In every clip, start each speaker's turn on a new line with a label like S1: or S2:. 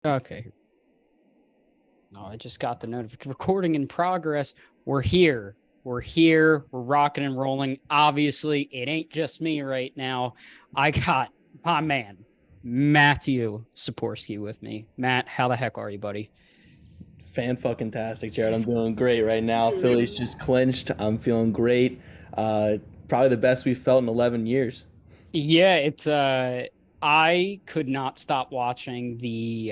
S1: Okay. No, I just got the notification. Recording in progress. We're here. We're here. We're rocking and rolling. Obviously, it ain't just me right now. I got my man, Matthew Szczypiorski, with me. Matt, how the heck are you, buddy?
S2: Fan-fucking-tastic, Jared. I'm doing great right now. Phillies just clinched. I'm feeling great. Probably the best we've felt in 11 years.
S1: Yeah, it's I could not stop watching the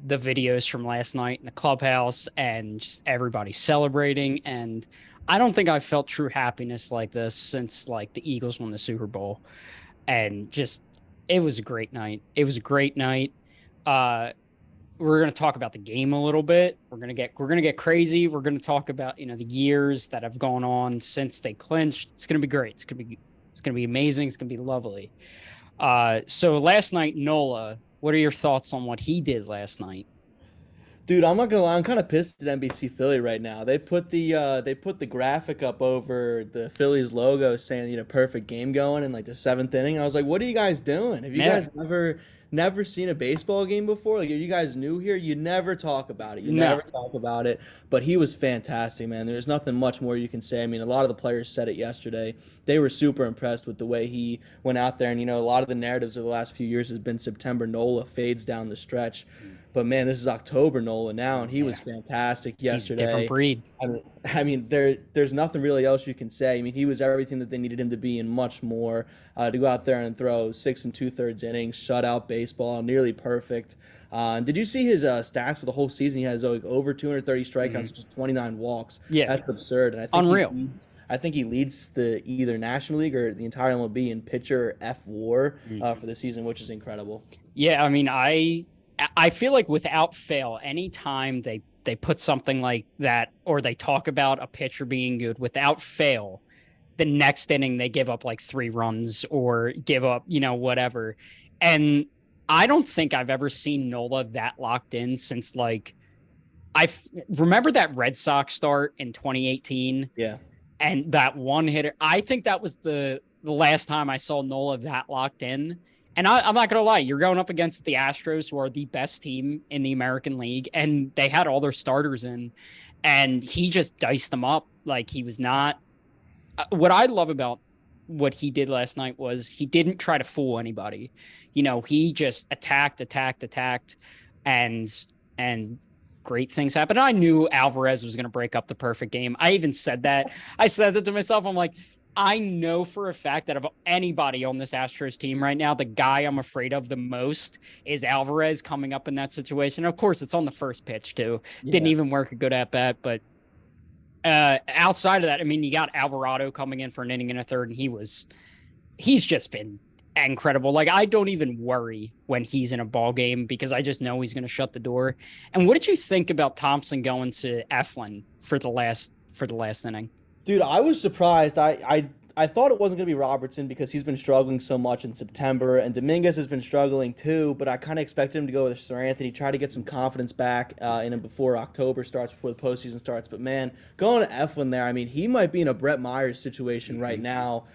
S1: videos from last night in the clubhouse and just everybody celebrating. And I don't think I've felt true happiness like this since like the Eagles won the Super Bowl. And just it was a great night. It was a great night. Uh we're going to talk about the game a little bit. We're going to get crazy. We're going to talk about, the years that have gone on since they clinched. It's going to be great. It's going to be amazing. It's going to be lovely. So last night, Nola, what are your thoughts on what he did last night?
S2: Dude, I'm not gonna lie, I'm kind of pissed at NBC Philly right now. They put the graphic up over the Phillies logo saying, perfect game going in like the seventh inning. I was like, what are you guys doing? Have you
S1: Yeah.
S2: guys never seen a baseball game before? Like, are you guys new here? You never talk about it. You
S1: No.
S2: never talk about it. But he was fantastic, man. There's nothing much more you can say. I mean, a lot of the players said it yesterday. They were super impressed with the way he went out there. And a lot of the narratives of the last few years has been September Nola fades down the stretch. But man, this is October Nola now, and he was
S1: Yeah.
S2: fantastic
S1: He's a different
S2: yesterday.
S1: breed.
S2: There's nothing really else you can say. I mean, he was everything that they needed him to be and much more. To go out there and throw 6 and 2/3 innings, shutout baseball, nearly perfect. Did you see his stats for the whole season? He has like over 230 strikeouts,
S1: Mhm.
S2: just 29 walks.
S1: Yeah.
S2: That's absurd, and
S1: Unreal.
S2: I think he leads the either National League or the entire MLB in pitcher F WAR
S1: Mhm.
S2: for the season, which is incredible.
S1: Yeah. I mean, I feel like without fail, anytime they put something like that or they talk about a pitcher being good, without fail, the next inning they give up like 3 runs or give up, whatever. And I don't think I've ever seen Nola that locked in since like remember that Red Sox start in 2018
S2: Yeah.
S1: and that one hitter. I think that was the last time I saw Nola that locked in. And I'm not gonna lie, you're going up against the Astros, who are the best team in the American League, and they had all their starters in, and he just diced them up like he was not. What I love about what he did last night was he didn't try to fool anybody. He just attacked, and great things happened. I knew Alvarez was going to break up the perfect game. I even said that. I said that to myself. I'm like, I know for a fact that of anybody on this Astros team right now, the guy I'm afraid of the most is Alvarez coming up in that situation. Of course, it's on the first pitch too. Didn't
S2: Yeah.
S1: even work a good at bat, but outside of that, I mean, you got Alvarado coming in for an inning and a third, and he's just been incredible. Like I don't even worry when he's in a ball game because I just know he's going to shut the door. And what did you think about Thompson going to Eflin for the last inning?
S2: Dude, I was surprised. I thought it wasn't going to be Robertson because he's been struggling so much in September, and Dominguez has been struggling too. But I kind of expected him to go with Sir Anthony, try to get some confidence back in him before October starts, before the postseason starts. But man, going to Eflin there, I mean, he might be in a Brett Myers situation right now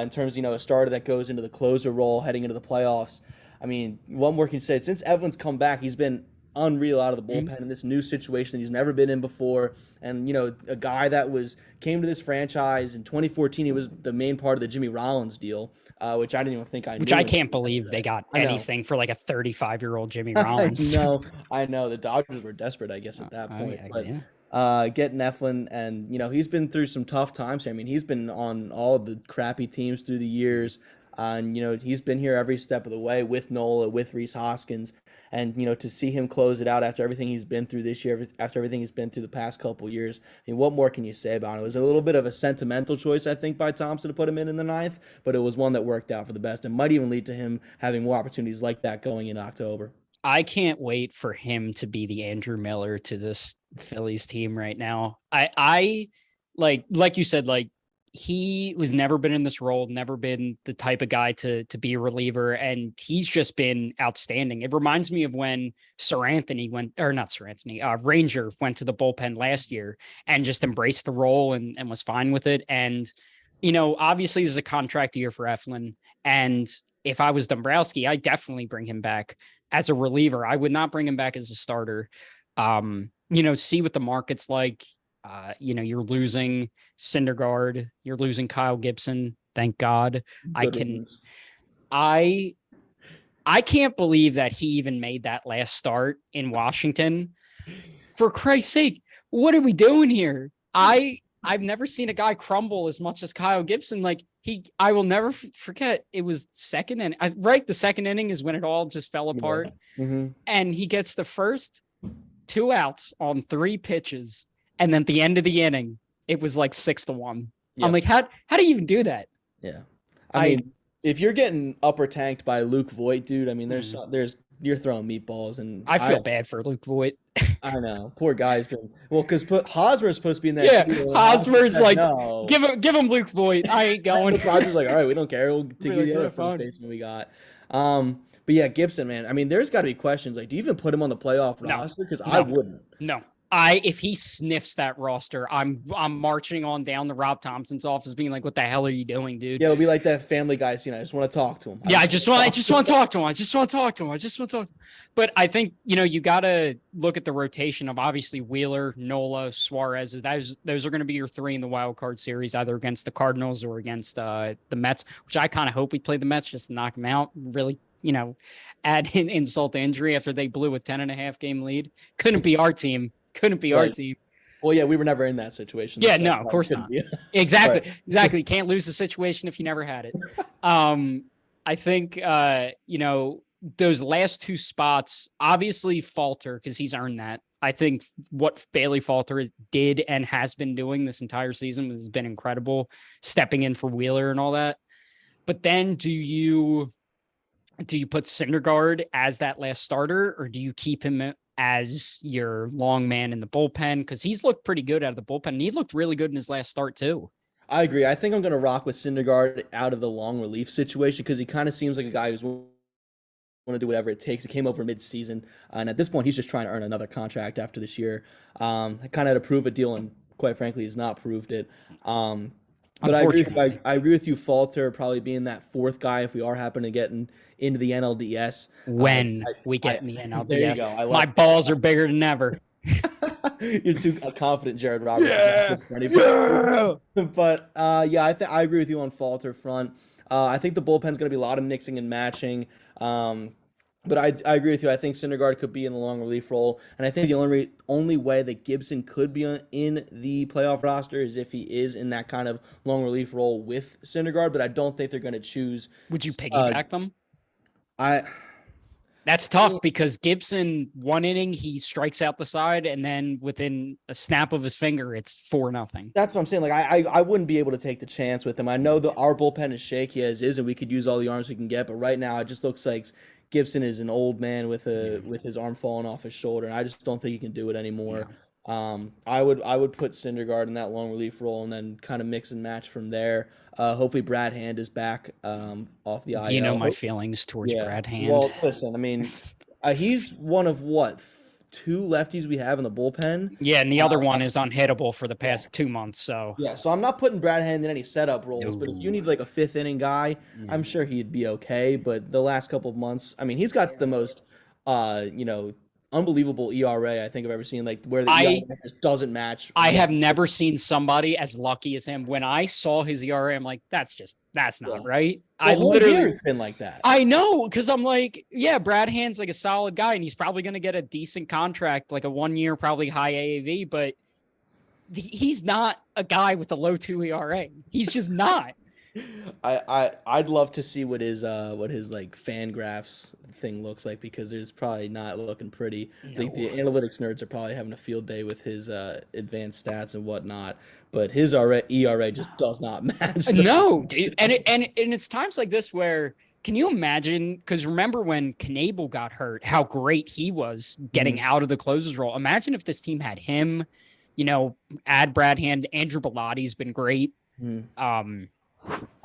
S2: in terms, a starter that goes into the closer role heading into the playoffs. I mean, one more can say, since Evelyn's come back, he's been unreal out of the
S1: Mm-hmm.
S2: bullpen in this new situation that he's never been in before. And a guy that was came to this franchise in 2014. He was the main part of the Jimmy Rollins deal, which I didn't even think I
S1: Which
S2: knew
S1: I
S2: until
S1: can't believe they
S2: yesterday.
S1: got
S2: I know,
S1: anything for like a 35-year-old Jimmy
S2: I
S1: Rollins.
S2: know, I know. The Dodgers were desperate, I guess,
S1: Oh,
S2: at that
S1: oh,
S2: point.
S1: yeah,
S2: But
S1: yeah.
S2: getting Eflin, and he's been through some tough times here. I mean, he's been on all the crappy teams through the years. And he's been here every step of the way with Nola, with Reese Hoskins, and to see him close it out after everything he's been through this year, after everything he's been through the past couple years. I mean, what more can you say about it? It was a little bit of a sentimental choice, I think, by Thompson to put him in the ninth, but it was one that worked out for the best and might even lead to him having more opportunities like that going in October.
S1: I can't wait for him to be the Andrew Miller to this Phillies team right now. I like you said, like he was never been in this role, never been the type of guy to be a reliever, and he's just been outstanding. It reminds me of when Sir Anthony went, or not Sir Anthony, Ranger went to the bullpen last year and just embraced the role and was fine with it. And obviously this is a contract year for Eflin, and if I was Dombrowski, I definitely bring him back as a reliever. I would not bring him back as a starter. See what the market's like. You're losing Syndergaard, you're losing Kyle Gibson. Thank God. I can't believe that he even made that last start in Washington. For Christ's sake, what are we doing here? I've never seen a guy crumble as much as Kyle Gibson. I will never forget. It was second inning, right? The second inning is when it all just fell apart.
S2: Yeah. Mm-hmm.
S1: And he gets the first 2 outs on 3 pitches. And then at the end of the inning, it was like 6-1. Yep. I'm like, how do you even do that?
S2: Yeah. I mean, if you're getting upper tanked by Luke Voit, dude, I mean, you're throwing meatballs, and
S1: I feel bad for Luke Voit.
S2: I know, poor guy's been because Hosmer's supposed to be in that.
S1: Yeah, Hosmer's like, no. give him Luke Voit. I ain't going.
S2: Rogers like, all right, we don't care. We'll take you the other first baseman we got. But yeah, Gibson, man. I mean, there's got to be questions. Like, do you even put him on the playoff roster? Because I wouldn't.
S1: No. If he sniffs that roster, I'm marching on down to Rob Thompson's office being like, what the hell are you doing, dude?
S2: Yeah, it'll be like that Family Guy scene. I just want to talk to him.
S1: I just want to talk to him. But I think, you got to look at the rotation of obviously Wheeler, Nola, Suarez. Those are going to be your 3 in the wild card series, either against the Cardinals or against the Mets, which I kind of hope we play the Mets just to knock them out. Really, add insult to injury after they blew a 10.5 game lead. Couldn't be our team. Our team.
S2: Well, yeah, we were never in that situation.
S1: Yeah, no, of course not. Exactly. You can't lose the situation if you never had it. I think, those last 2 spots, obviously Falter, because he's earned that. I think what Bailey Falter did and has been doing this entire season has been incredible, stepping in for Wheeler and all that. But then do you put Syndergaard as that last starter, or do you keep him as your long man in the bullpen? Because he's looked pretty good out of the bullpen. And he looked really good in his last start too.
S2: I agree. I think I'm going to rock with Syndergaard out of the long relief situation because he kind of seems like a guy who's want to do whatever it takes. He came over mid-season, and at this point, he's just trying to earn another contract after this year. I kind of had to prove a deal, and quite frankly, he's not proved it. But I agree with you, Falter probably being that 4th guy if we are happening to get into the NLDS.
S1: When we get in the NLDS. There you go. My balls are bigger than ever.
S2: You're too confident, Jared Roberts.
S1: Yeah.
S2: But I agree with you on Falter front. I think the bullpen's going to be a lot of mixing and matching. But I agree with you. I think Syndergaard could be in the long relief role, and I think the only way that Gibson could be in the playoff roster is if he is in that kind of long relief role with Syndergaard. But I don't think they're going to choose.
S1: Would you piggyback them? That's tough because Gibson, 1 inning, he strikes out the side, and then within a snap of his finger, it's 4-0.
S2: That's what I'm saying. Like I wouldn't be able to take the chance with him. I know that our bullpen is shaky as is, and we could use all the arms we can get. But right now, it just looks like Gibson is an old man with his arm falling off his shoulder, and I just don't think he can do it anymore. Yeah. I would put Syndergaard in that long relief role and then kind of mix and match from there. Hopefully Brad Hand is back off the IL.
S1: You know my feelings towards Brad Hand.
S2: Well, listen, I mean, he's one of 2 lefties we have in the bullpen.
S1: Yeah, and the other one is unhittable for the past 2 months. So
S2: so I'm not putting Brad Hand in any setup roles, but if you need like a 5th inning guy, I'm sure he'd be okay. But the last couple of months, I mean, he's got the most, unbelievable ERA I think I've ever seen. Like where the ERA just doesn't match.
S1: I have never seen somebody as lucky as him. When I saw his ERA, I'm like, that's not right.
S2: The whole year it's been like that.
S1: I know, because I'm like, Brad Hand's like a solid guy, and he's probably going to get a decent contract, like a 1-year, probably high AAV, but he's not a guy with a low 2 ERA. He's just not.
S2: I'd love to see what his like fan graphs thing looks like, because there's probably not looking pretty. No. I think the analytics nerds are probably having a field day with his advanced stats and whatnot, but his ERA just does not match.
S1: No, dude. And it's times like this where, can you imagine? Because remember when Knable got hurt, how great he was getting out of the closer's role. Imagine if this team had him, add Brad Hand. Andrew Bellotti's been great.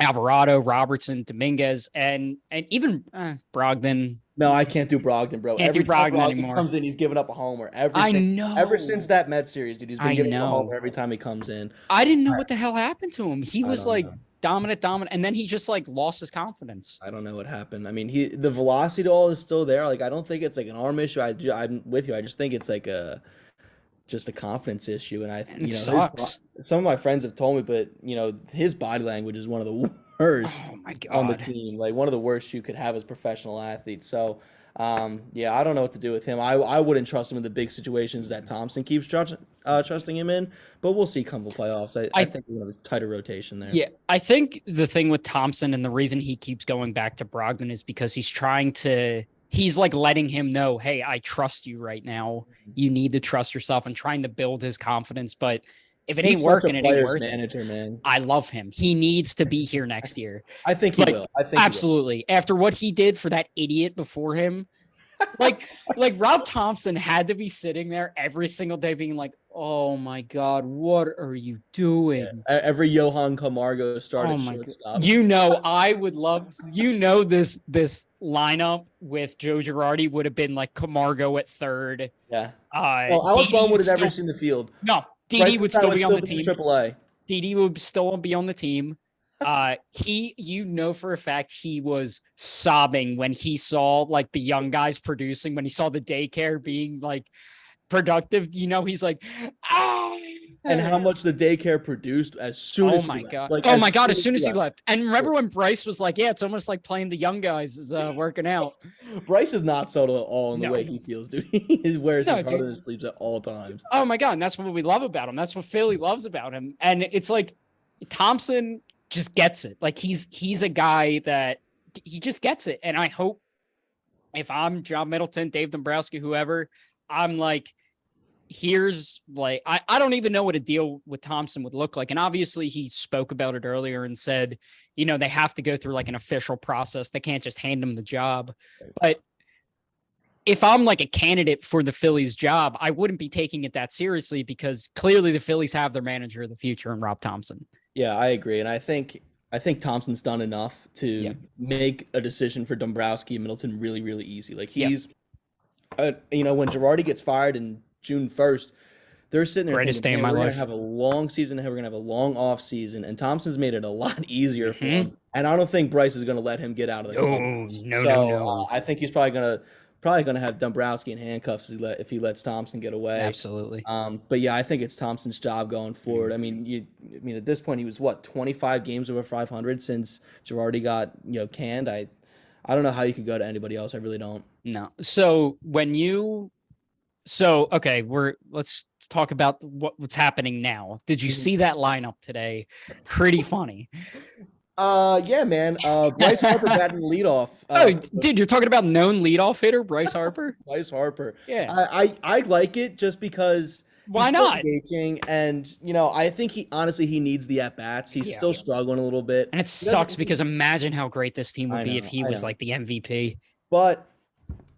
S1: Alvarado, Robertson, Dominguez, and even Brogdon.
S2: No, I can't do Brogdon, bro.
S1: Every time Brogdon
S2: comes in, he's giving up a homer.
S1: Ever
S2: since that Mets series, dude, he's been giving up a homer every time he comes in.
S1: I didn't know what the hell happened to him. He was like dominant, and then he just like lost his confidence.
S2: I don't know what happened. I mean, the velocity all is still there. Like, I don't think it's like an arm issue. I'm with you. I just think it's like just a confidence issue. And
S1: And it sucks.
S2: Some of my friends have told me, but his body language is one of the worst
S1: Oh my
S2: on the
S1: God.
S2: team. Like one of the worst you could have as a professional athlete. So, yeah, I don't know what to do with him. I wouldn't trust him in the big situations that Thompson keeps trusting him in. But we'll see come the playoffs. I think we're gonna have a tighter rotation there.
S1: Yeah, I think the thing with Thompson and the reason he keeps going back to Brogdon is because he's like letting him know, hey, I trust you right now. You need to trust yourself and trying to build his confidence. But if it ain't working, it ain't worth
S2: it. Man.
S1: I love him. He needs to be here next year.
S2: I think he will. I think
S1: absolutely. After what he did for that idiot before him, like Rob Thompson had to be sitting there every single day being like, oh my God, what are you doing?
S2: Yeah. Every Johan Camargo started shortstop.
S1: I would love, this lineup with Joe Girardi would have been like Camargo at third.
S2: Yeah. I was bummed would have never seen the field.
S1: No, Didi would still be on the team.
S2: AAA.
S1: Didi would still be on the team. For a fact he was sobbing when he saw like the young guys producing, when he saw the daycare being like productive, he's like, ah.
S2: And how much the daycare produced as soon as he left.
S1: As soon as he left. And remember when Bryce was like, yeah, it's almost like playing the young guys is working out.
S2: Bryce is not subtle at all in the way he feels, dude. He wears his heart in his sleeves at all times.
S1: Oh my God. And that's what we love about him. That's what Philly loves about him. And it's like Thompson just gets it. Like he's a guy that he just gets it. And I hope if I'm John Middleton, Dave Dombrowski, whoever, I'm like, here's like, I don't even know what a deal with Thompson would look like. And obviously he spoke about it earlier and said, they have to go through like an official process. They can't just hand him the job. But if I'm like a candidate for the Phillies job, I wouldn't be taking it that seriously because clearly the Phillies have their manager of the future in Rob Thompson.
S2: Yeah, I agree. And I think Thompson's done enough to make a decision for Dombrowski and Middleton really, really easy. Like he's, when Girardi gets fired in June 1st, they're sitting there
S1: greatest day of my life.
S2: We're going to have a long season ahead. We're going to have a long off season. And Thompson's made it a lot easier for him. And I don't think Bryce is going to let him get out of the club.
S1: No.
S2: I think he's probably going to have Dombrowski in handcuffs if he lets Thompson get away.
S1: Absolutely.
S2: But yeah, I think it's Thompson's job going forward. I mean, at this point he was 25 games over 500 since Girardi got canned. I don't know how you could go to anybody else. I really don't.
S1: No. So let's talk about what's happening now. Did you see that lineup today? Pretty funny.
S2: Yeah, man. Bryce Harper batting leadoff.
S1: Dude, you're talking about known leadoff hitter Bryce Harper?
S2: Bryce Harper.
S1: Yeah.
S2: I like it just because
S1: why not?
S2: Engaging, and I think he needs the at bats. He's still struggling a little bit,
S1: and it sucks because imagine how great this team would be if he was like the MVP.
S2: But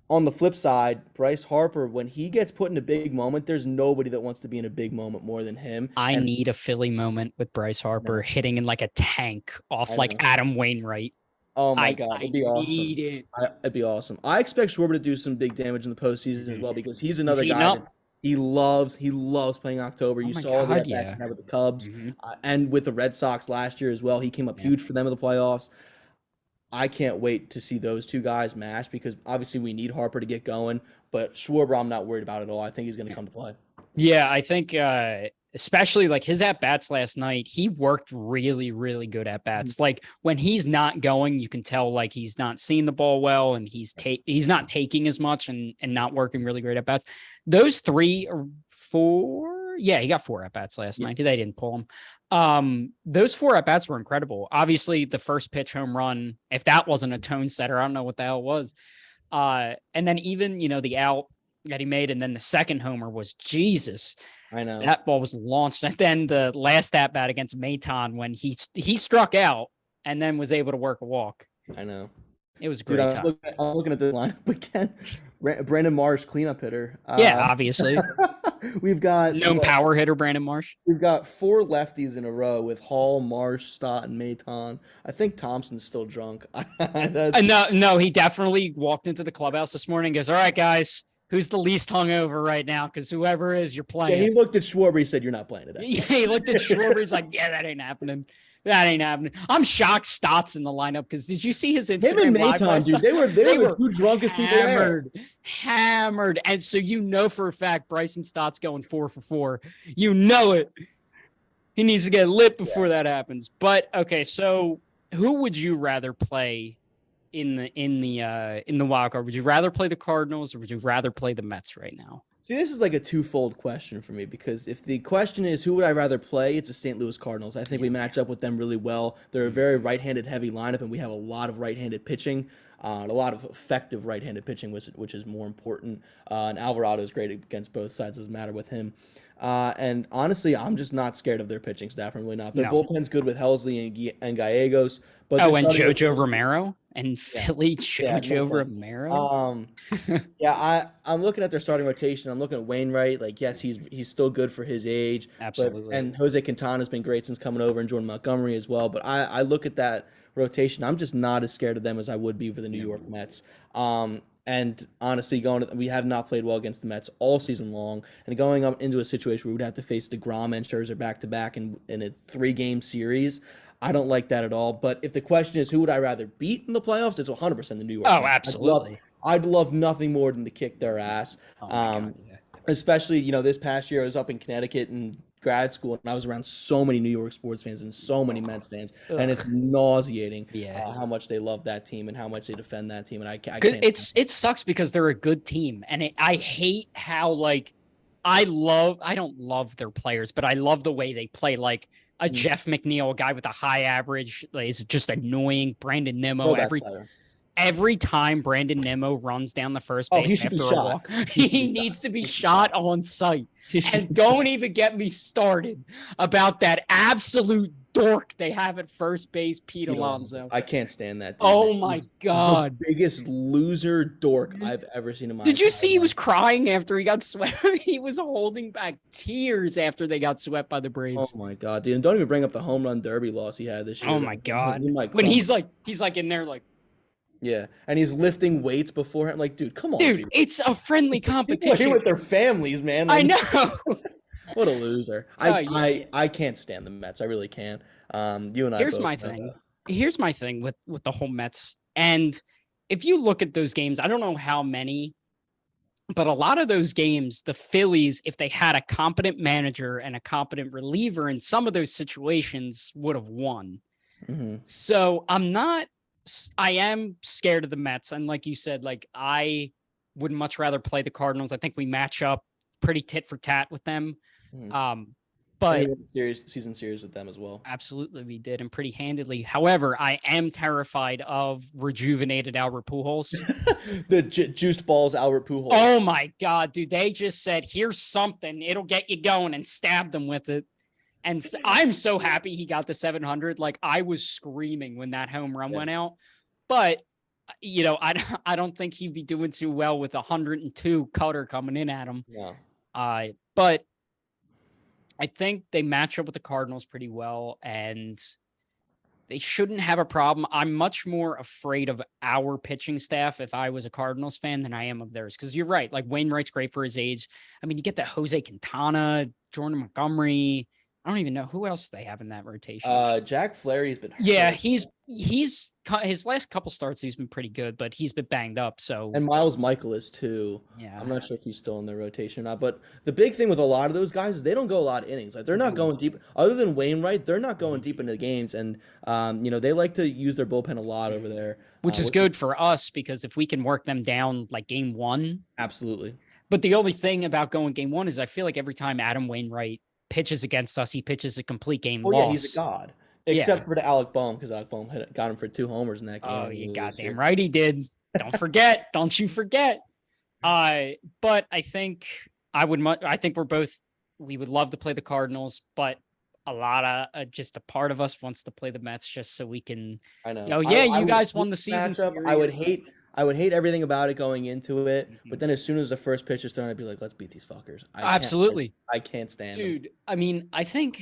S2: on the flip side, Bryce Harper, when he gets put in a big moment, there's nobody that wants to be in a big moment more than him.
S1: I need a Philly moment with Bryce Harper hitting in like a tank off like Adam Wainwright.
S2: Oh my God, it'd be awesome. It'd be awesome. I expect Schwarber to do some big damage in the postseason as well because he's another guy that he loves playing October. You saw that he had with the Cubs and with the Red Sox last year as well. He came up huge for them in the playoffs. I can't wait to see those two guys match because obviously we need Harper to get going, but Schwarber I'm not worried about at all. I think he's going to come to play.
S1: Yeah, I think especially like his at-bats last night, he worked really, really good at-bats. Like when he's not going, you can tell like he's not seeing the ball well and he's not taking as much and not working really great at-bats. Those 3 or 4, he got 4 at-bats last night. They didn't pull him. Those 4 at-bats were incredible. Obviously, the first pitch home run, if that wasn't a tone setter, I don't know what the hell was. And then even, the out that he made, and then the second homer was Jesus.
S2: I know.
S1: That ball was launched. And then the last at-bat against Maton when he struck out and then was able to work a walk.
S2: I know.
S1: It was great.
S2: I'm looking at the lineup again. Brandon Marsh, cleanup hitter.
S1: Obviously.
S2: We've got
S1: known power hitter Brandon Marsh.
S2: We've got 4 lefties in a row with Hall, Marsh, Stott, and Maton. I think Thompson's still drunk.
S1: No, he definitely walked into the clubhouse this morning and goes, all right, guys, who's the least hungover right now? Because whoever is, you're playing.
S2: Yeah, he looked at Schwarber. He said, you're not playing today.
S1: He looked at Schwarber. He's like, yeah, that ain't happening. That ain't happening. I'm shocked Stott's in the lineup because did you see his
S2: Him and
S1: Instagram live
S2: Maton,
S1: last
S2: dude,
S1: night?
S2: they were
S1: They
S2: the
S1: were
S2: two drunkest people there.
S1: hammered. And so you know for a fact Bryson Stott's going 4 for 4. You know it. He needs to get lit before that happens. But okay, so who would you rather play in the wild card? Would you rather play the Cardinals or would you rather play the Mets right now?
S2: See, this is like a twofold question for me because if the question is who would I rather play, it's the St. Louis Cardinals. I think we match up with them really well. They're a very right-handed heavy lineup, and we have a lot of right-handed pitching, and a lot of effective right-handed pitching, which is more important. And Alvarado is great against both sides. Doesn't matter with him. And honestly, I'm just not scared of their pitching staff. I'm really not. Their bullpen's good with Helsley and Gallegos. But
S1: and Jojo Romero and Philly Jojo Romero.
S2: I'm looking at their starting rotation. I'm looking at Wainwright. Like, yes, he's still good for his age.
S1: Absolutely.
S2: And Jose Quintana's been great since coming over, and Jordan Montgomery as well. But I look at that rotation. I'm just not as scared of them as I would be for the New York Mets. And honestly, we have not played well against the Mets all season long. And going up into a situation where we would have to face DeGrom and Scherzer back-to-back in a 3-game series, I don't like that at all. But if the question is who would I rather beat in the playoffs, it's 100% the New York Mets.
S1: Absolutely.
S2: I'd love nothing more than to kick their ass. Especially, this past year I was up in Connecticut in grad school, and I was around so many New York sports fans and so many Mets fans, and it's nauseating how much they love that team and how much they defend that team. And I can't.
S1: It sucks because they're a good team, and I hate how I don't love their players, but I love the way they play. Like a Jeff McNeil, a guy with a high average, is just annoying. Brandon Nimmo, every time Brandon Nimmo runs down the first base after a walk, he needs to be shot on sight. And don't even get me started about that absolute dork they have at first base, Pete Alonso.
S2: I can't stand that.
S1: Oh my God.
S2: The biggest loser dork I've ever seen in my life.
S1: Did you see he was crying after he got swept? He was holding back tears after they got swept by the Braves.
S2: Oh my God, dude. And don't even bring up the home run derby loss he had this year.
S1: Oh my God. When he's like in there like,
S2: yeah, and he's lifting weights beforehand. Like, dude, come on,
S1: dude. It's a friendly competition.
S2: People are here with their families, man. Like,
S1: I know.
S2: What a loser. I can't stand the Mets. I really can't. You and I.
S1: Here's my thing. Here's my thing with the whole Mets. And if you look at those games, I don't know how many, but a lot of those games, the Phillies, if they had a competent manager and a competent reliever in some of those situations, would have won.
S2: Mm-hmm.
S1: So I am scared of the Mets. And like you said, like I would much rather play the Cardinals. I think we match up pretty tit for tat with them.
S2: Mm-hmm.
S1: But
S2: season series with them as well.
S1: Absolutely, we did, and pretty handedly. However, I am terrified of rejuvenated Albert Pujols.
S2: The juiced balls Albert Pujols.
S1: Oh my God, dude. They just said, here's something. It'll get you going, and stabbed them with it. And I'm so happy he got the 700. Like, I was screaming when that home run went out. But, I don't think he'd be doing too well with 102 cutter coming in at him.
S2: Yeah.
S1: But I think they match up with the Cardinals pretty well, and they shouldn't have a problem. I'm much more afraid of our pitching staff if I was a Cardinals fan than I am of theirs. Because you're right. Like, Wainwright's great for his age. I mean, you get the Jose Quintana, Jordan Montgomery. I don't even know who else they have in that rotation.
S2: Jack Flaherty's been hurt.
S1: Yeah, he's his last couple starts he's been pretty good, but he's been banged up. So
S2: and Miles Michaelis too.
S1: Yeah,
S2: I'm not sure if he's still in their rotation or not. But the big thing with a lot of those guys is they don't go a lot of innings. Like they're not going deep. Other than Wainwright, they're not going deep into the games, and they like to use their bullpen a lot over there,
S1: which is good for us because if we can work them down like game one,
S2: absolutely.
S1: But the only thing about going game one is I feel like every time Adam Wainwright pitches against us, he pitches a complete game loss.
S2: Yeah, he's a god. Except for the Alec Boehm, because Alec Boehm got him for 2 homers in that game.
S1: Oh, you goddamn right he did. Don't forget. Don't you forget. But I think we would love to play the Cardinals, but a lot of just a part of us wants to play the Mets just so we can.
S2: I know.
S1: You guys won the season series.
S2: I would hate everything about it going into it, but then as soon as the first pitch is thrown, I'd be like, let's beat these fuckers.
S1: Absolutely.
S2: I can't stand them.
S1: Dude, I mean, I think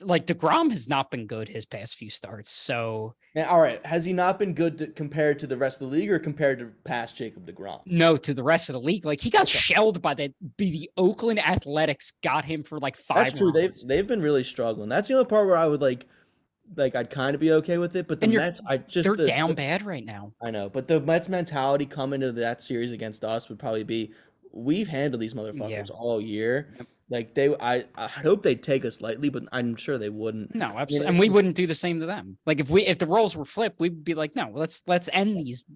S1: like DeGrom has not been good his past few starts. So
S2: man, all right, has he not been good compared to the rest of the league or compared to past Jacob DeGrom?
S1: No, to the rest of the league. Like he got shelled by the Oakland Athletics got him for like 5
S2: That's true.
S1: runs.
S2: They've been really struggling. That's the only part where I would like like I'd kind of be okay with it. But the
S1: And
S2: Mets, I just
S1: they're down bad right now.
S2: I know, but the Mets mentality coming into that series against us would probably be, we've handled these
S1: Yeah.
S2: motherfuckers all year.
S1: Yep.
S2: Like I hope they'd take us lightly, but I'm sure they wouldn't.
S1: No,
S2: I mean,
S1: absolutely. And
S2: it's
S1: we
S2: just
S1: wouldn't do the same to them. Like if the roles were flipped, we'd be like, no, let's end these,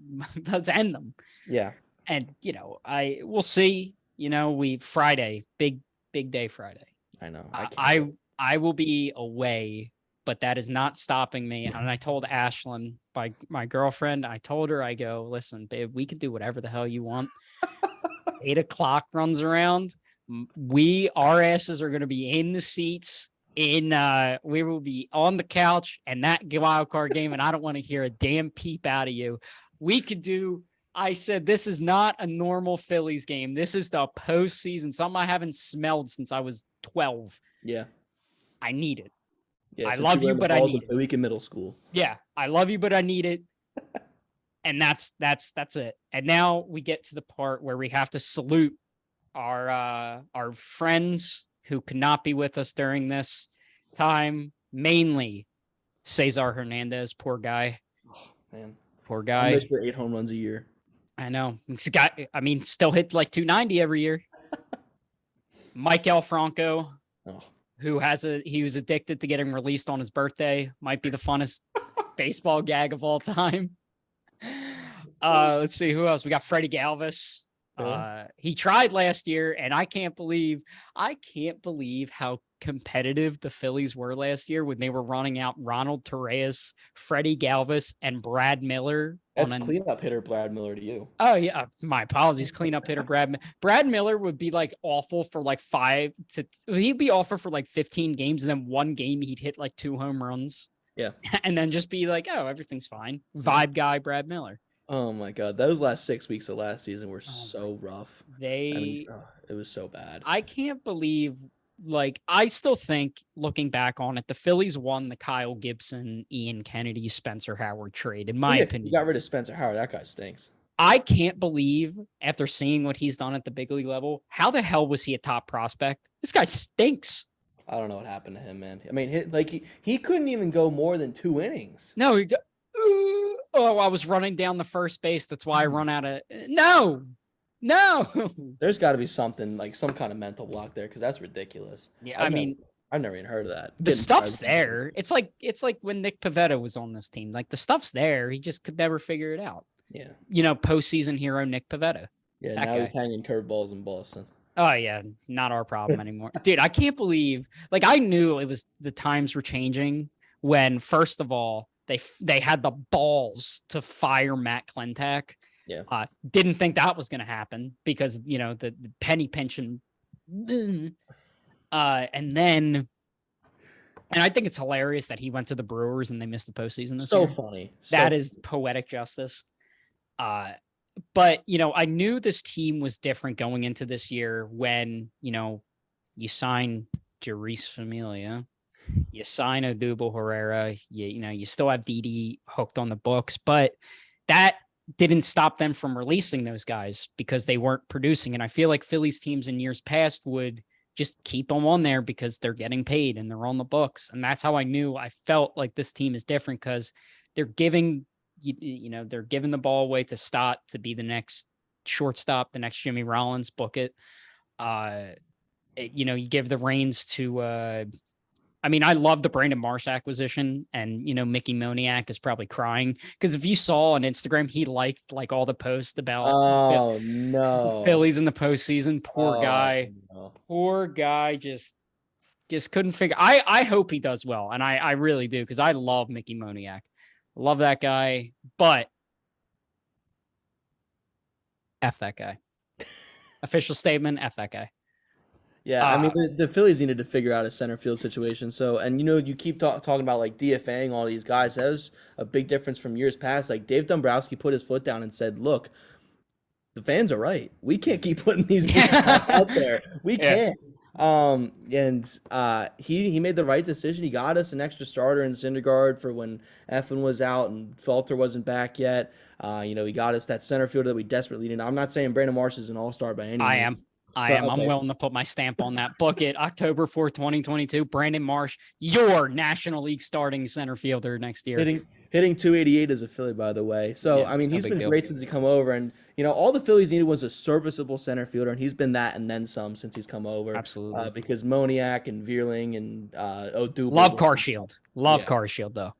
S1: let's end them.
S2: yeah,
S1: And we'll see. We Friday, big day Friday.
S2: I know.
S1: I
S2: can't
S1: I,
S2: wait.
S1: I will be away, but that is not stopping me. And I told Ashlyn, my girlfriend, I told her, I go, listen, babe, we can do whatever the hell you want. 8 o'clock runs around. Our asses are going to be in the seats. We will be on the couch and that wild card game, and I don't want to hear a damn peep out of you. We could do. I said this is not a normal Phillies game. This is the postseason. Something I haven't smelled since I was 12.
S2: Yeah,
S1: I need it.
S2: yeah.
S1: I
S2: Since
S1: love
S2: were
S1: you,
S2: in the
S1: but I
S2: halls
S1: need
S2: of
S1: it.
S2: a week in middle school.
S1: Yeah, I love you, but I need it. And that's it. And now we get to the part where we have to salute our friends who could not be with us during this time, mainly Cesar Hernandez. Poor guy.
S2: Oh, man,
S1: Poor
S2: I'm
S1: guy.
S2: for 8 home runs a year.
S1: I know. Still hit like 290 every year. Mike Franco,
S2: Oh,
S1: who he was addicted to getting released on his birthday, might be the funnest baseball gag of all time. Let's see who else. We got Freddie Galvis. He tried last year, and I can't believe how competitive the Phillies were last year when they were running out Ronald Torreyes, Freddie Galvis, and Brad Miller.
S2: that's cleanup hitter Brad Miller to you.
S1: Oh yeah, my apologies. Cleanup hitter Brad Miller would be like awful for like he'd be awful for like 15 games, and then one game he'd hit like 2 home runs.
S2: Yeah,
S1: and then just be like, oh, everything's fine. Vibe guy Brad Miller.
S2: Oh my God, those last 6 weeks of last season were so rough. It was so bad.
S1: I can't believe. Like, I still think, looking back on it, the Phillies won the Kyle Gibson, Ian Kennedy, Spencer Howard trade, in my opinion.
S2: You got rid of Spencer Howard. That guy stinks.
S1: I can't believe, after seeing what he's done at the big league level, how the hell was he a top prospect? This guy stinks.
S2: I don't know what happened to him, man. I mean, he couldn't even go more than 2 innings.
S1: No, I was running down the first base. That's why I run out of. No.
S2: There's got to be something, like some kind of mental block there, because that's ridiculous.
S1: Yeah,
S2: I've never even heard of that.
S1: The stuff's there. It's like when Nick Pivetta was on this team. Like, the stuff's there. He just could never figure it out.
S2: Yeah.
S1: Postseason hero Nick Pivetta.
S2: Yeah, now he's hanging curveballs in Boston.
S1: Oh yeah, not our problem anymore. Dude, I can't believe, like, I knew the times were changing when, first of all, they had the balls to fire Matt Klentak.
S2: Yeah.
S1: Didn't think that was going to happen because, the penny pension. And I think it's hilarious that he went to the Brewers and they missed the postseason this year.
S2: So funny.
S1: That is poetic justice. But, I knew this team was different going into this year when, you sign Jeurys Familia, you sign Odubel Herrera, you still have Didi hooked on the books, but that didn't stop them from releasing those guys because they weren't producing. And I feel like Phillies teams in years past would just keep them on there because they're getting paid and they're on the books. And that's how I felt like this team is different because they're giving, they're giving the ball away to Stott to be the next shortstop, the next Jimmy Rollins, book it. You give the reins to, I love the Brandon Marsh acquisition, and, Mickey Moniak is probably crying because if you saw on Instagram, he liked like all the posts about Phillies in the postseason. Poor guy just couldn't figure. I hope he does well, and I really do because I love Mickey Moniak. Love that guy, but F that guy. Official statement, F that guy.
S2: Yeah, the Phillies needed to figure out a center field situation. So, and you keep talking about like DFAing all these guys. That was a big difference from years past. Like Dave Dombrowski put his foot down and said, "Look, the fans are right. We can't keep putting these guys out there. We can't." He made the right decision. He got us an extra starter in Syndergaard for when Effin was out and Felter wasn't back yet. He got us that center fielder that we desperately needed. I'm not saying Brandon Marsh is an all-star by any means.
S1: I
S2: But
S1: am. I'm
S2: okay,
S1: willing to put my stamp on that. Book it, October 4th, 2022. Brandon Marsh, your National League starting center fielder next year.
S2: hitting 288 as a Philly, by the way. So
S1: Yeah,
S2: I mean,
S1: no
S2: he's
S1: big
S2: been
S1: deal.
S2: great since he come over, and all the Phillies needed was a serviceable center fielder, and he's been that and then some since he's come over.
S1: Absolutely.
S2: Because Moniak and Vierling and
S1: Love
S2: Odubel,
S1: Car Shield. Love
S2: yeah,
S1: Car Shield, though.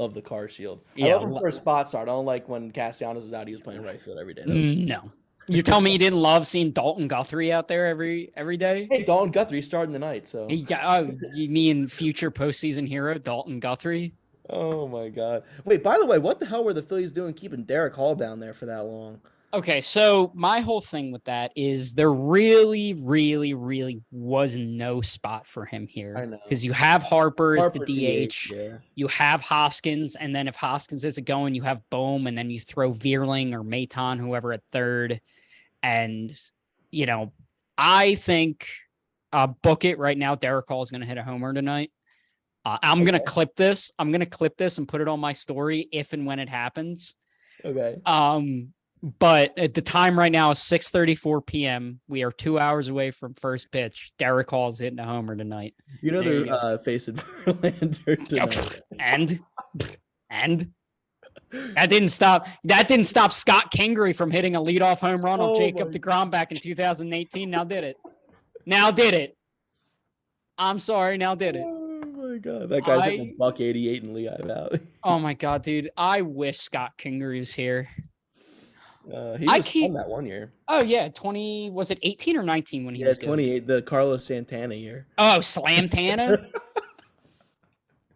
S2: love the car shield. I
S1: Yeah.
S2: love him for a spot start. I don't like when Castellanos was out; he was playing right field every day.
S1: No. You tell me you didn't love seeing Dalton Guthrie out there every day?
S2: Hey, Dalton Guthrie starting the night, so.
S1: You mean future postseason hero Dalton Guthrie?
S2: Oh my God! Wait, by the way, what the hell were the Phillies doing keeping Derek Hall down there for that long?
S1: Okay, so my whole thing with that is there really, really, really was no spot for him
S2: I
S1: here
S2: know.
S1: because you have Harper as the
S2: Harper
S1: DH,
S2: yeah.
S1: you have Hoskins, and then if Hoskins isn't going, you have Bohm, and then you throw Vierling or Maton, whoever at third, and you know, I think book it right now. Derek Hall is going to hit a homer tonight. I'm going to clip this. I'm going to clip this and put it on my story if and when it happens.
S2: Okay.
S1: But at the time right now is 6:34 p.m. We are 2 hours away from first pitch. Derek Hall's hitting a homer tonight.
S2: They're facing Verlander tonight.
S1: And that didn't stop Scott Kingery from hitting a leadoff home run on Jacob deGrom back in 2018. Now did it. I'm sorry. Now did it.
S2: Oh my God, that guy's hitting $188 in Lehigh Valley.
S1: Oh my God, dude! I wish Scott Kingery was here.
S2: He was fun that one year.
S1: Oh yeah, 20 was it 18 or 19 when he was
S2: 28, the Carlos Santana year.
S1: Oh, Slamtana.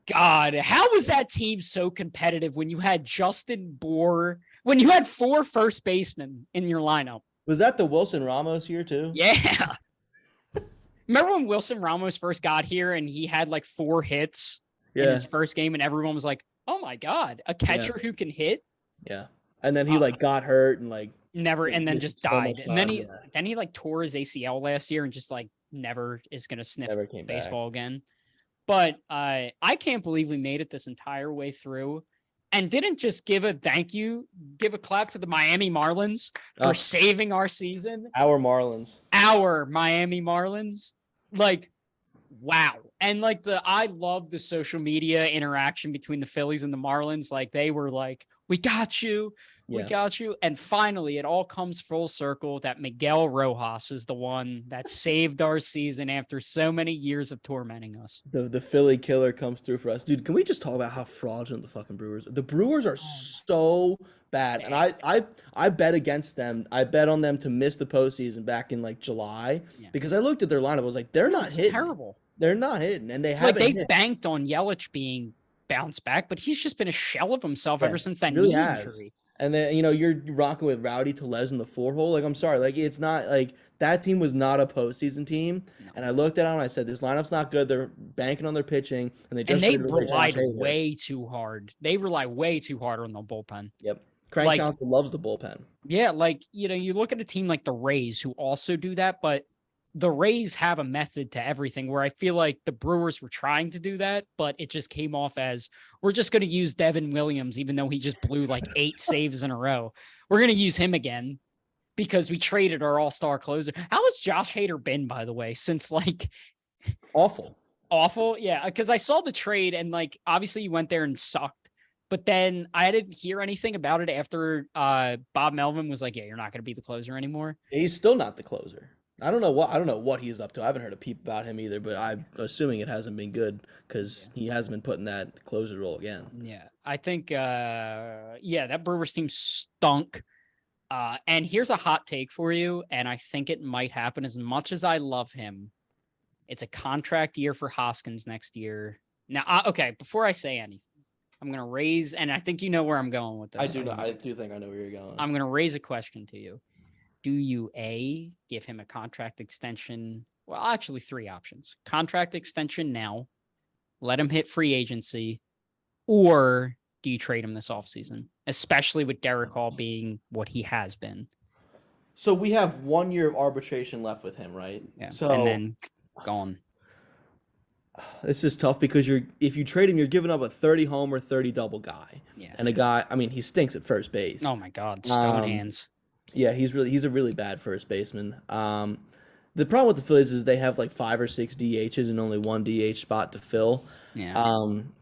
S1: God, how was that team so competitive when you had Justin Bour, when you had 4 first basemen in your lineup?
S2: Was that the Wilson Ramos year too?
S1: Yeah. Remember when Wilson Ramos first got here and he had like 4 hits in his first game and everyone was like, "Oh my God, a catcher who can hit?"
S2: Yeah. And then he got hurt and
S1: never, and then just died. And then he tore his ACL last year and just never is going to sniff baseball again. But I can't believe we made it this entire way through and didn't just give a clap to the Miami Marlins for saving our season.
S2: Our
S1: Miami Marlins. Wow. And I love the social media interaction between the Phillies and the Marlins. They were like, "We got you. We got you." And finally, it all comes full circle that Miguel Rojas is the one that saved our season after so many years of tormenting us.
S2: The Philly killer comes through for us. Dude, can we just talk about how fraudulent the fucking Brewers are? The Brewers are so bad. And I bet against them. I bet on them to miss the postseason back in July because I looked at their lineup. I was like, they're not hitting.
S1: Terrible.
S2: They're not hitting. And they haven't hit.
S1: Banked on Yelich being bounced back, but he's just been a shell of himself ever since that knee injury.
S2: And then, you're rocking with Rowdy Tellez in the 4-hole. I'm sorry. It's not that team was not a postseason team. No. And I looked at it and I said, this lineup's not good. They're banking on their pitching. And they
S1: relied way too hard. They rely way too hard on the bullpen.
S2: Yep. Craig Counsell loves the bullpen.
S1: Yeah. You look at a team like the Rays who also do that, but the Rays have a method to everything where I feel like the Brewers were trying to do that, but it just came off as we're just going to use Devin Williams, even though he just blew 8 saves in a row. We're going to use him again because we traded our all-star closer. How has Josh Hader been, by the way, since
S2: awful?
S1: Yeah. Cause I saw the trade and obviously you went there and sucked, but then I didn't hear anything about it after Bob Melvin was like, "Yeah, you're not going to be the closer anymore."
S2: He's still not the closer. I don't know what he's up to. I haven't heard a peep about him either, but I'm assuming it hasn't been good because he hasn't been put in that closer role again.
S1: Yeah, I think that Brewers team stunk. And here's a hot take for you, and I think it might happen. As much as I love him, it's a contract year for Hoskins next year. Now, okay, before I say anything, I'm gonna raise, and I think you know where I'm going with this.
S2: I do think I know where you're going.
S1: I'm gonna raise a question to you. Do you give him a contract extension? Well, actually 3 options. Contract extension now, let him hit free agency, or do you trade him this offseason, especially with Derek Hall being what he has been?
S2: So we have 1 year of arbitration left with him, right?
S1: Yeah. So, and then gone.
S2: This is tough because if you trade him, you're giving up a 30 homer, 30 double guy.
S1: Yeah.
S2: And a guy, he stinks at first base.
S1: Oh my God, stone hands.
S2: Yeah, he's a really bad first baseman. The problem with the Phillies is they have like 5 or 6 DHs and only one DH spot to fill.
S1: Yeah.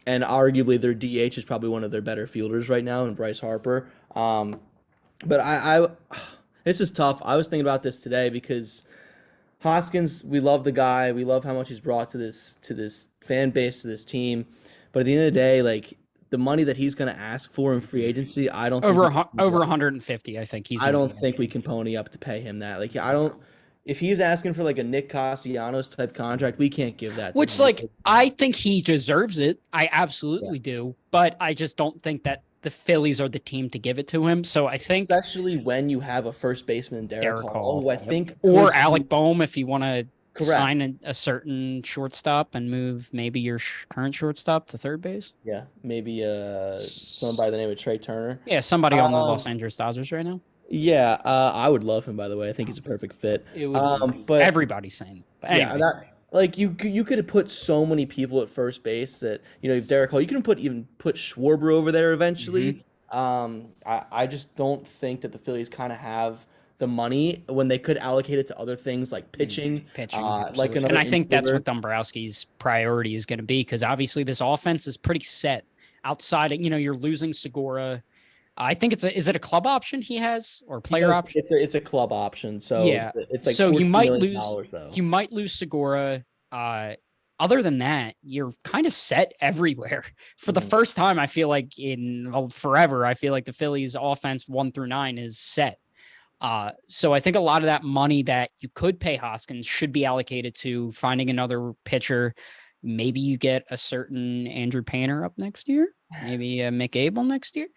S2: And arguably their DH is probably one of their better fielders right now in Bryce Harper. But this is tough. I was thinking about this today because Hoskins, we love the guy. We love how much he's brought to this fan base, to this team. But at the end of the day, like the money that he's going to ask for in free agency, I don't
S1: over
S2: think
S1: over 150. I think he's.
S2: I don't think we can pony up to pay him that. Like I don't. If he's asking for like a Nick Castellanos type contract, we can't give that.
S1: Which, like, I think he deserves it. I absolutely do. But I just don't think that the Phillies are the team to give it to him. So I think,
S2: especially when you have a first baseman, Derek Hall, who I think,
S1: or Alec Boehm, if you want to sign a certain shortstop and move maybe your current shortstop to third base.
S2: Yeah, maybe someone by the name of Trey Turner.
S1: Yeah, somebody on the Los Angeles Dodgers right now.
S2: Yeah, I would love him. By the way, I think he's a perfect fit.
S1: It would but everybody's saying. But anyway.
S2: Yeah, like you could have put so many people at first base that Derek Hall. You could put Schwarber over there eventually. I just don't think that the Phillies kind of have the money when they could allocate it to other things like pitching.
S1: Like and I think that's what Dombrowski's priority is going to be, because obviously this offense is pretty set. Outside of you're losing Segura. I think is it a club option he has or player option?
S2: It's a club option. So
S1: yeah,
S2: it's like
S1: so you might lose Segura. Other than that, you're kind of set everywhere. For the first time, I feel like in forever, I feel like the Phillies offense 1 through 9 is set. So I think a lot of that money that you could pay Hoskins should be allocated to finding another pitcher. Maybe you get a certain Andrew Painter up next year, maybe a Mick Abel next year.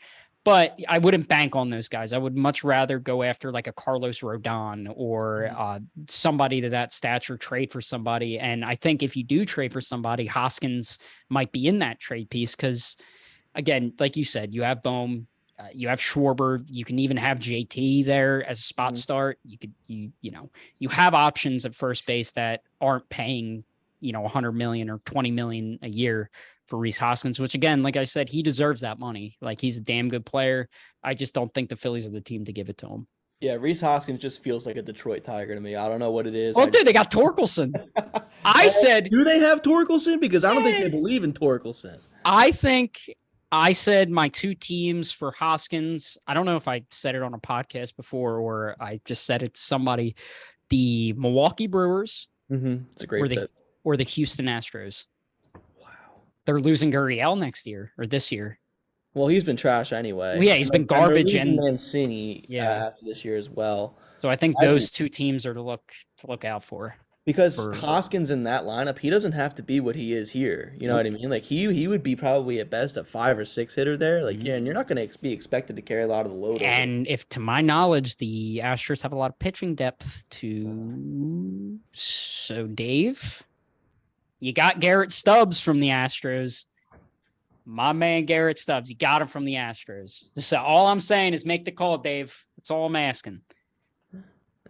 S1: But I wouldn't bank on those guys. I would much rather go after like a Carlos Rodon or somebody to that stature, trade for somebody. And I think if you do trade for somebody, Hoskins might be in that trade piece because, again, like you said, you have Boehm, you have Schwarber, you can even have JT there as a spot start. You have options at first base that aren't paying, $100 million or $20 million a year for Rhys Hoskins, which again, like I said, he deserves that money. Like he's a damn good player. I just don't think the Phillies are the team to give it to him.
S2: Yeah, Rhys Hoskins just feels like a Detroit Tiger to me. I don't know what it is.
S1: Oh, dude, they got Torkelson. I said,
S2: do they have Torkelson? Because I don't think they believe in Torkelson.
S1: I said my 2 teams for Hoskins. I don't know if I said it on a podcast before or I just said it to somebody. The Milwaukee Brewers.
S2: It's a great fit.
S1: Or the Houston Astros. They're losing Gurriel next year or this year.
S2: Well, he's been trash anyway.
S1: Well, yeah, he's been garbage and
S2: Mancini after this year as well.
S1: So I think those 2 teams are to look out for.
S2: Because Hoskins in that lineup, he doesn't have to be what he is here. You know what I mean? Like he would be probably at best a 5 or 6 hitter there. Like and you're not going to be expected to carry a lot of the load.
S1: And if, to my knowledge, the Astros have a lot of pitching depth too. So Dave. You got Garrett Stubbs from the Astros. My man, Garrett Stubbs. You got him from the Astros. So all I'm saying is make the call, Dave. That's all I'm asking.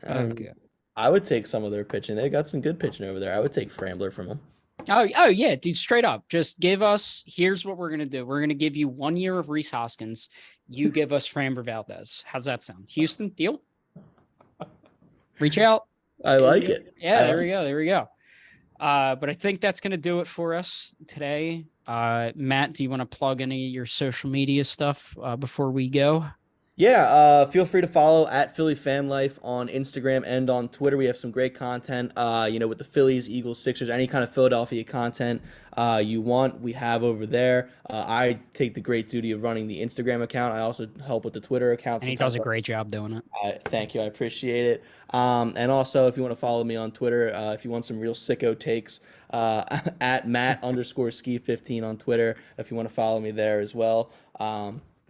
S1: Okay.
S2: I would take some of their pitching. They got some good pitching over there. I would take Frambler from them.
S1: Oh yeah, dude, straight up. Just give us, here's what we're going to do. We're going to give you 1 year of Rhys Hoskins. You give us Framber Valdez. How's that sound? Houston, deal? Reach out.
S2: I like it.
S1: Yeah, there we go. But I think that's going to do it for us today. Matt, do you want to plug any of your social media stuff before we go?
S2: Yeah, feel free to follow at Philly Fan Life on Instagram and on Twitter. We have some great content, with the Phillies, Eagles, Sixers, any kind of Philadelphia content you want, we have over there. I take the great duty of running the Instagram account. I also help with the Twitter account.
S1: And he does a great job doing it.
S2: Thank you. I appreciate it. And also, if you want to follow me on Twitter, if you want some real sicko takes, at Matt_ski15 on Twitter, if you want to follow me there as well.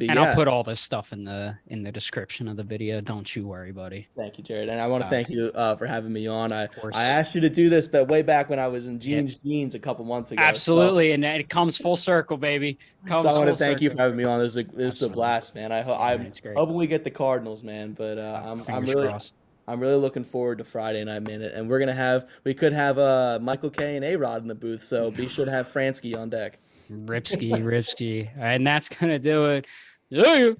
S2: I'll put
S1: all this stuff in the description of the video. Don't you worry, buddy.
S2: Thank you, Jared. And I want to thank you for having me on. I asked you to do this, but way back when I was in jeans a couple months ago.
S1: Absolutely, and it comes full circle, baby.
S2: I want to thank you for having me on. This is a blast, man. I'm hoping we get the Cardinals, man. But I'm really looking forward to Friday Night Minute, and we could have Michael K and A-Rod in the booth. So be sure to have Fransky on deck.
S1: Ripsky. And that's going to do it. See you.